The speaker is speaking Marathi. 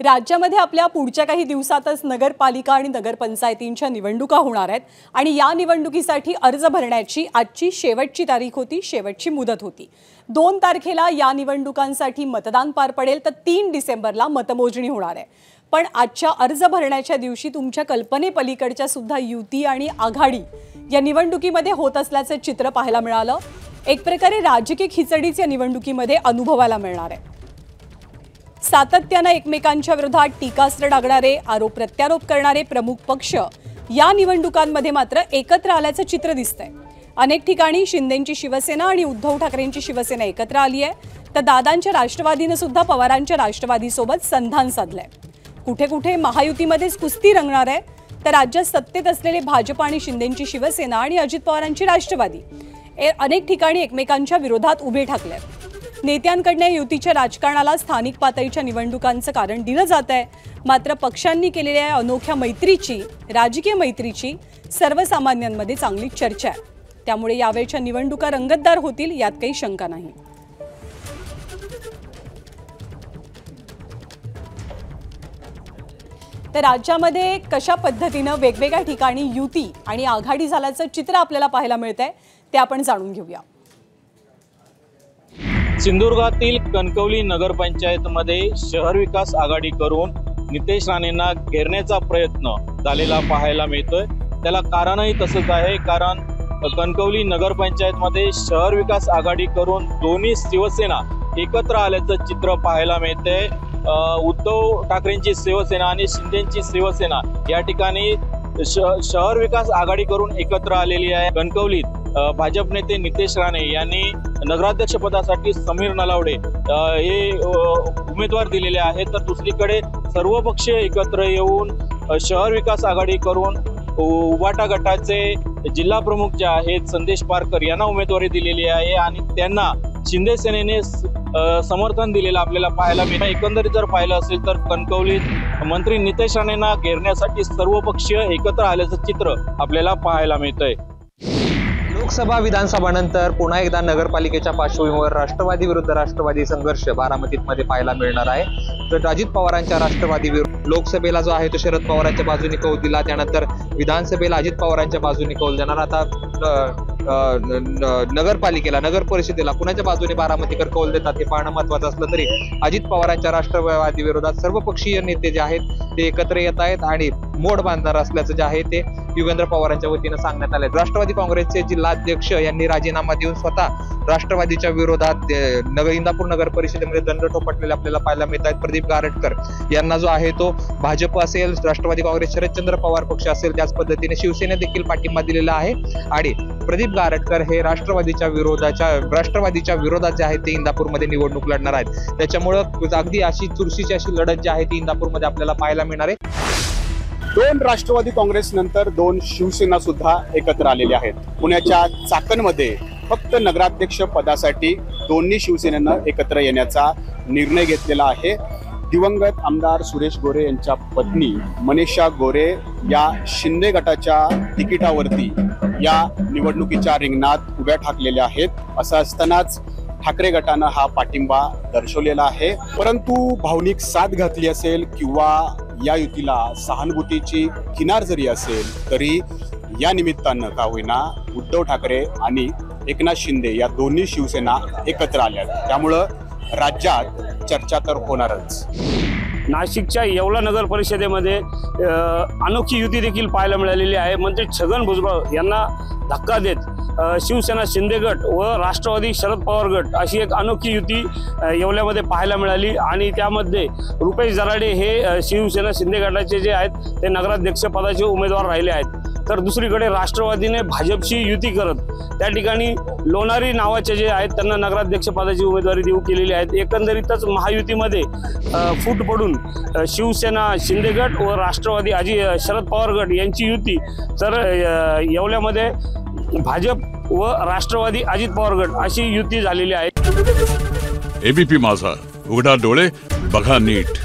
राज्यामध्ये आपल्या पुढच्या काही दिवसातच नगरपालिका आणि नगरपंचायतींच्या निवडणुका होणार आहेत आणि या निवडणुकीसाठी अर्ज भरण्याची आजची शेवटची तारीख होती, शेवटची मुदत होती। 2 तारखेला या निवडणुकांसाठी मतदान पार पडेल तर 3 डिसेंबरला मतमोजणी होणार आहे। पण आजच्या अर्ज भरण्याच्या दिवशी तुमच्या कल्पनेपलीकडच्या सुद्धा युती आणि आघाडी या निवडणुकीमध्ये होत असल्याचे चित्र पाहायला मिळालं। एक प्रकारे राजकीय खिचडीच या निवडणुकीमध्ये अनुभवायला मिळणार आहे। सातत्याने एकमेकांच्या विरोधात टीकास्त्र डागणारे, आरोप प्रत्यारोप करणारे प्रमुख पक्ष या निवडणुकांमध्ये मात्र एकत्र आल्याचं चित्र दिसतंय। अनेक ठिकाणी शिंदेंची शिवसेना आणि उद्धव ठाकरेंची शिवसेना एकत्र आली आहे, तर दादांच्या राष्ट्रवादीने सुद्धा पवारांच्या राष्ट्रवादीसोबत संधान साधलंय। कुठे कुठे महायुतीमध्येच कुस्ती रंगणार आहे, तर राज्यात सत्तेत असलेले भाजप आणि शिंदेंची शिवसेना आणि अजित पवारांची राष्ट्रवादी अनेक ठिकाणी एकमेकांच्या विरोधात उभे ठाकले। नेत्यांकडून युतीच्या राजकारणाला स्थानिक पातळीच्या निवडणुकांचं कारण दिलं जात आहे, मात्र पक्षांनी केलेल्या अनोख्या मैत्रीची, राजकीय मैत्रीची सर्वसामान्यांमध्ये चांगली चर्चा आहे। त्यामुळे यावेळच्या निवडणुका रंगतदार होतील यात काही शंका नाही। तर राज्यामध्ये कशा पद्धतीने वेगवेगळ्या ठिकाणी युती आणि आघाडी झाल्याचं चित्र आपल्याला पाहायला मिळतंय ते आपण जाणून घेऊया। सिंधुदुर्गातील कणकवली नगरपंचायतमध्ये शहर विकास आघाडी करून नितेश राणेंना घेरण्याचा प्रयत्न झालेला पाहायला मिळतोय। त्याला कारणही तसंच आहे, कारण कणकवली नगरपंचायतमध्ये शहर विकास आघाडी करून दोन्ही शिवसेना एकत्र आल्याचं चित्र पाहायला मिळते। उद्धव ठाकरेंची शिवसेना आणि शिंदेंची शिवसेना या ठिकाणी शहर विकास आघाडी करून एकत्र आलेली आहे। कणकवलीत भाजप नेते नितेश राणे यांनी नगराध्यक्ष पदासाठी समीर नलावडे हे उमेदवार दिलेले आहेत, तर दुसरीकडे सर्व पक्ष एकत्र येऊन शहर विकास आघाडी करून उबाटा गटाचे जिल्हा प्रमुख जे आहेत संदेश पारकर यांना उमेदवारी दिलेली आहे आणि त्यांना शिंदे सेनेने समर्थन दिलेलं आपल्याला पाहायला मिळतं। एकंदरीत जर पाहिलं असेल तर कणकवलीत मंत्री नितेश राणेंना घेरण्यासाठी सर्व पक्ष एकत्र आल्याचं चित्र आपल्याला पाहायला मिळतंय। लोकसभा विधानसभा नंतर पुन्हा एकदा नगरपालिकेच्या पार्श्वभूमीवर राष्ट्रवादी विरुद्ध राष्ट्रवादी संघर्ष बारामतीमध्ये पाहायला मिळणार आहे। तर अजित पवारांच्या राष्ट्रवादी विरुद्ध लोकसभेला जो आहे तो शरद पवारांच्या बाजूने कौल दिला, त्यानंतर विधानसभेला अजित पवारांच्या बाजूने कौल देणार। आता नगरपालिकेला, नगर परिषदेला कुणाच्या बाजूने बारामतीकर कौल देतात हे पाहणं महत्त्वाचं असलं तरी अजित पवारांच्या राष्ट्रवादी विरोधात सर्वपक्षीय नेते जे आहेत ते एकत्र येत आहेत आणि मोड बांधणार असल्याचं जे आहे ते युगेंद्र पवारांच्या वतीनं सांगण्यात आले। राष्ट्रवादी काँग्रेसचे जिल्हाध्यक्ष यांनी राजीनामा देऊन स्वतः राष्ट्रवादीच्या विरोधात इंदापूर नगर परिषदेमध्ये दंड ठोपटलेले आपल्याला पाहायला मिळत आहेत। प्रदीप गारटकर यांना जो आहे तो भाजप असेल, राष्ट्रवादी काँग्रेस शरदचंद्र पवार पक्ष असेल, त्याच पद्धतीने शिवसेने देखील पाठिंबा दिलेला आहे आणि प्रदीप गारटकर हे राष्ट्रवादीच्या विरोधात जे आहे ते इंदापूरमध्ये निवडणूक लढणार आहेत। त्याच्यामुळं अगदी अशी चुरशीची अशी लढत जी आहे ती इंदापूरमध्ये आपल्याला पाहायला मिळणार आहे। 2 राष्ट्रवादी काँग्रेस नंतर 2 शिवसेना सुद्धा एकत्र आलेल्या आहेत। पुण्याच्या चाकणमध्ये फक्त नगराध्यक्ष पदासाठी दोन्ही शिवसेनेनं एकत्र येण्याचा निर्णय घेतलेला आहे। दिवंगत आमदार सुरेश गोरे यांच्या पत्नी मनीषा गोरे या शिंदे गटाच्या तिकिटावरती या निवडणुकीच्या रिंगणात उभ्या ठाकलेल्या आहेत। असं असतानाच ठाकरे गटानं हा पाठिंबा दर्शवलेला आहे, परंतु भावनिक साथ घातली असेल किंवा या युतीला सहानुभूतीची किनार जरी असेल तरी या निमित्तानं का होईना उद्धव ठाकरे आणि एकनाथ शिंदे या दोन्ही शिवसेना एकत्र आल्या, त्यामुळं राज्यात चर्चा तर होणारच। नाशिकच्या येवला नगर परिषदेमध्ये अनोखी युती देखील पाहायला मिळालेली आहे। मंत्री छगन भुजबळ यांना धक्का देत शिवसेना शिंदे गट व राष्ट्रवादी शरद पवार गट अशी एक अनोखी युती येवल्यामध्ये पाहायला मिळाली आणि त्यामध्ये रुपेश जराडे हे शिवसेना शिंदे गटाचे जे आहेत ते नगराध्यक्ष पदाचे उमेदवार राहिले आहेत। तर दुसरीकडे राष्ट्रवादीने भाजपशी युती करत त्या ठिकाणी लोणारी नावाचे जे आहेत त्यांना नगराध्यक्ष पदाची उमेदवारी देऊ केलेली आहे। एकंदरीतच महायुतीमध्ये फूट पडून शिवसेना शिंदे गट व राष्ट्रवादी शरद पवार गट यांची युती तर येवल्यामध्ये भाजप व राष्ट्रवादी अजित पवार गट अशी युती झालेली आहे। एबीपी माझा, उघडा डोळे बघा नीट।